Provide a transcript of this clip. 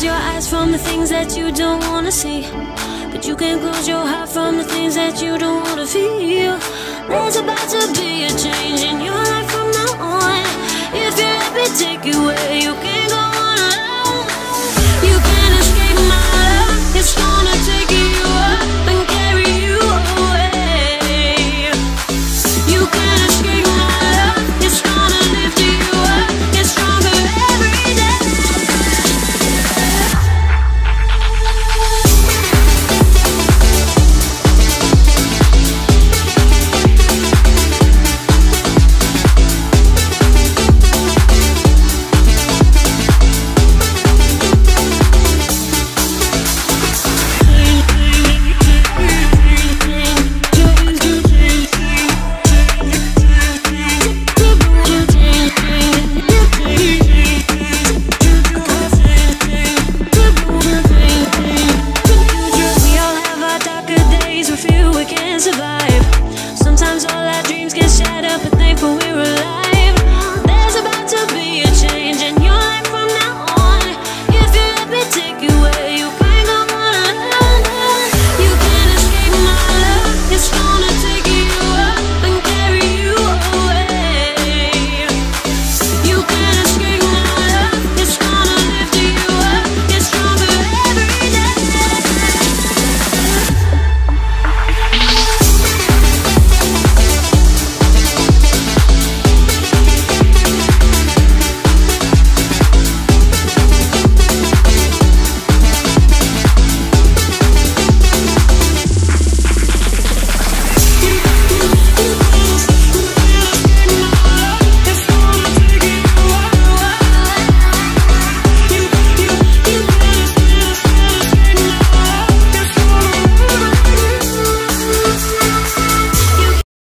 close your eyes from the things that you don't wanna see, but you can't close your heart from the things that you don't wanna feel. There's about to be a change in your life from now on. If you're happy, take it where you can go on alone.